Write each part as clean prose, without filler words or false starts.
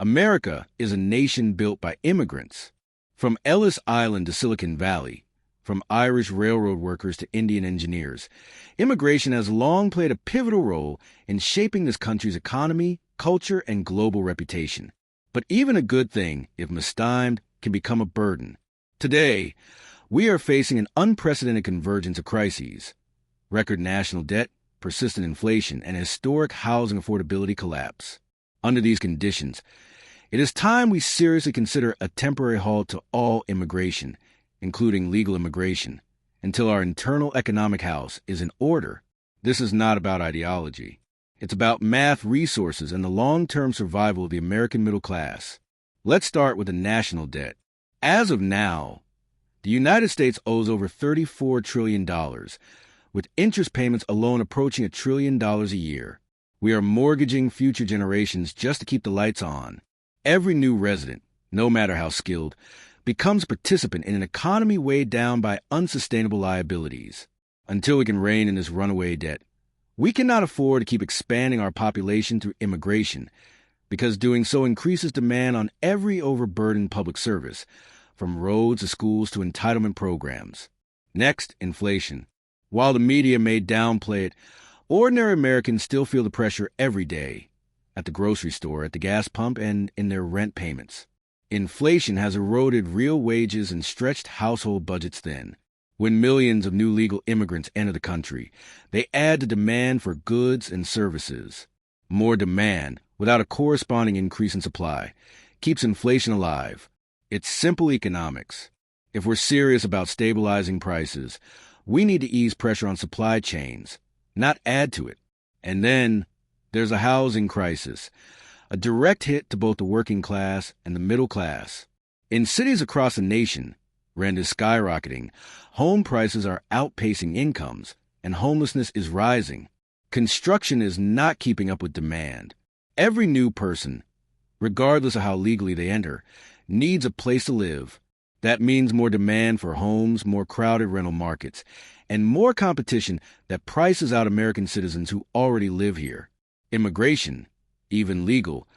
America is a nation built by immigrants. From Ellis Island to Silicon Valley, from Irish railroad workers to Indian engineers, immigration has long played a pivotal role in shaping this country's economy, culture, and global reputation. But even a good thing, if mistimed, can become a burden. Today, we are facing an unprecedented convergence of crises: record national debt, persistent inflation, and historic housing affordability collapse. Under these conditions, it is time we seriously consider a temporary halt to all immigration, including legal immigration, until our internal economic house is in order. This is not about ideology. It's about math, resources, and the long-term survival of the American middle class. Let's start with the national debt. As of now, the United States owes over $34 trillion, with interest payments alone approaching $1 trillion a year. We are mortgaging future generations just to keep the lights on. Every new resident, no matter how skilled, becomes a participant in an economy weighed down by unsustainable liabilities. Until we can rein in this runaway debt, we cannot afford to keep expanding our population through immigration, because doing so increases demand on every overburdened public service, from roads to schools to entitlement programs. Next, inflation. While the media may downplay it, ordinary Americans still feel the pressure every day, at the grocery store, at the gas pump, and in their rent payments. Inflation has eroded real wages and stretched household budgets thin. When millions of new legal immigrants enter the country, they add to demand for goods and services. More demand, without a corresponding increase in supply, keeps inflation alive. It's simple economics. If we're serious about stabilizing prices, we need to ease pressure on supply chains, not add to it. And then there's a housing crisis, a direct hit to both the working class and the middle class. In cities across the nation, rent is skyrocketing, home prices are outpacing incomes, and homelessness is rising. Construction is not keeping up with demand. Every new person, regardless of how legally they enter, needs a place to live. That means more demand for homes, more crowded rental markets, and more competition that prices out American citizens who already live here. Immigration, even legal,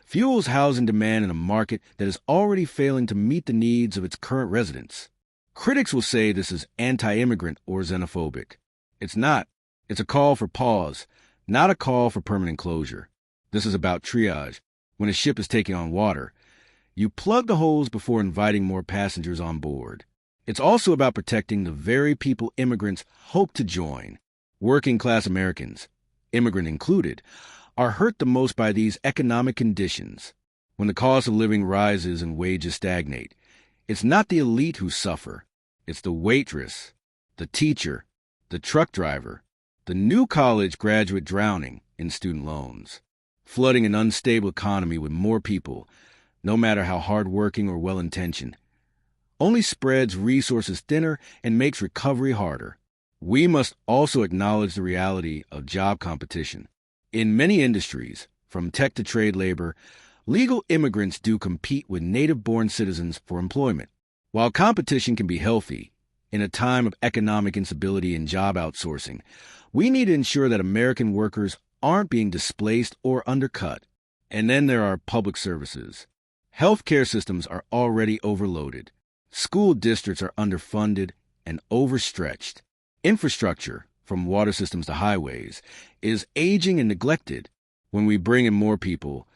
fuels housing demand in a market that is already failing to meet the needs of its current residents. Critics will say this is anti-immigrant or xenophobic. It's not. It's a call for pause, not a call for permanent closure. This is about triage. When a ship is taking on water, you plug the holes before inviting more passengers on board. It's also about protecting the very people immigrants hope to join. Working-class Americans, immigrant included, are hurt the most by these economic conditions. When the cost of living rises and wages stagnate, it's not the elite who suffer. It's the waitress, the teacher, the truck driver, the new college graduate drowning in student loans. Flooding an unstable economy with more people, no matter how hardworking or well-intentioned, only spreads resources thinner and makes recovery harder. We must also acknowledge the reality of job competition. In many industries, from tech to trade labor, legal immigrants do compete with native-born citizens for employment. While competition can be healthy, in a time of economic instability and job outsourcing, we need to ensure that American workers aren't being displaced or undercut. And then there are public services. Healthcare systems are already overloaded. School districts are underfunded and overstretched. Infrastructure, from water systems to highways, is aging and neglected. When we bring in more people,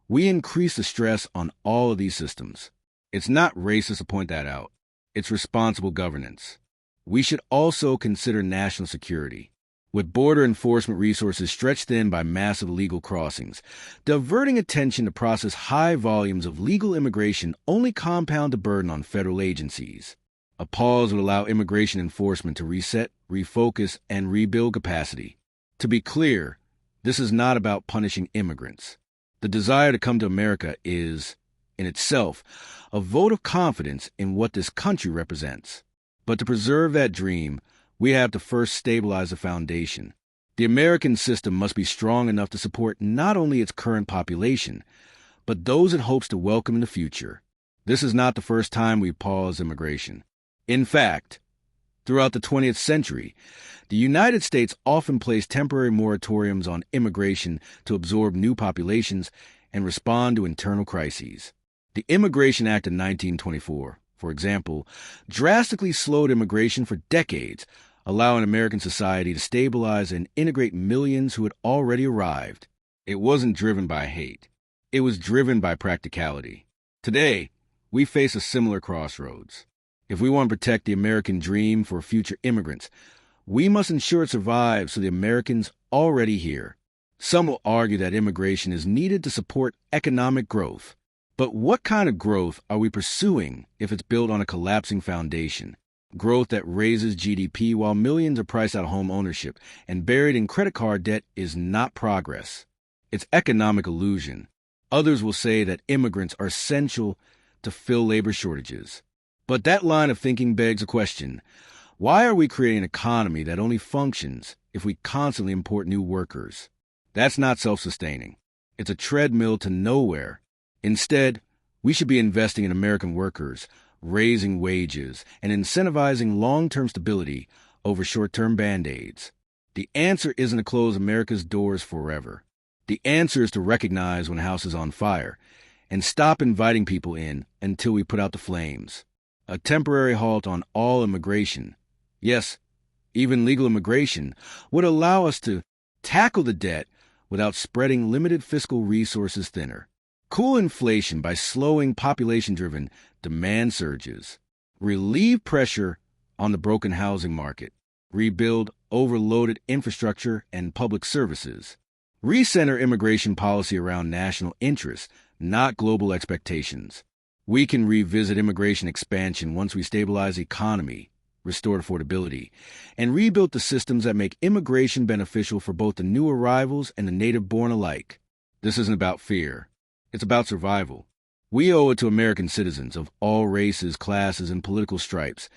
we increase the stress on all of these systems. It's not racist to point that out. It's responsible governance. We should also consider national security. With border enforcement resources stretched thin by massive illegal crossings, diverting attention to process high volumes of legal immigration only compound the burden on federal agencies. A pause would allow immigration enforcement to reset, refocus, and rebuild capacity. To be clear, this is not about punishing immigrants. The desire to come to America is, in itself, a vote of confidence in what this country represents. But to preserve that dream, we have to first stabilize the foundation. The American system must be strong enough to support not only its current population, but those it hopes to welcome in the future. This is not the first time we've paused immigration. In fact, throughout the 20th century, the United States often placed temporary moratoriums on immigration to absorb new populations and respond to internal crises. The Immigration Act of 1924, for example, drastically slowed immigration for decades, allowing American society to stabilize and integrate millions who had already arrived. It wasn't driven by hate. It was driven by practicality. Today, we face a similar crossroads. If we want to protect the American dream for future immigrants, we must ensure it survives so the Americans already here. Some will argue that immigration is needed to support economic growth. But what kind of growth are we pursuing if it's built on a collapsing foundation? Growth that raises GDP while millions are priced out of home ownership and buried in credit card debt is not progress. It's economic illusion. Others will say that immigrants are essential to fill labor shortages. But that line of thinking begs a question. Why are we creating an economy that only functions if we constantly import new workers? That's not self-sustaining. It's a treadmill to nowhere. Instead, we should be investing in American workers, raising wages, and incentivizing long-term stability over short-term band-aids. The answer isn't to close America's doors forever. The answer is to recognize when a house is on fire and stop inviting people in until we put out the flames. A temporary halt on all immigration, yes, even legal immigration, would allow us to tackle the debt without spreading limited fiscal resources thinner. Cool inflation by slowing population-driven demand surges. Relieve pressure on the broken housing market. Rebuild overloaded infrastructure and public services. Recenter immigration policy around national interests, not global expectations. We can revisit immigration expansion once we stabilize the economy, restore affordability, and rebuild the systems that make immigration beneficial for both the new arrivals and the native-born alike. This isn't about fear. It's about survival. We owe it to American citizens of all races, classes, and political stripes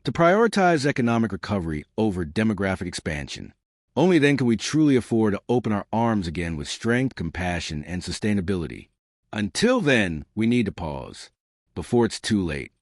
to prioritize economic recovery over demographic expansion. Only then can we truly afford to open our arms again with strength, compassion, and sustainability. Until then, we need to pause, before it's too late.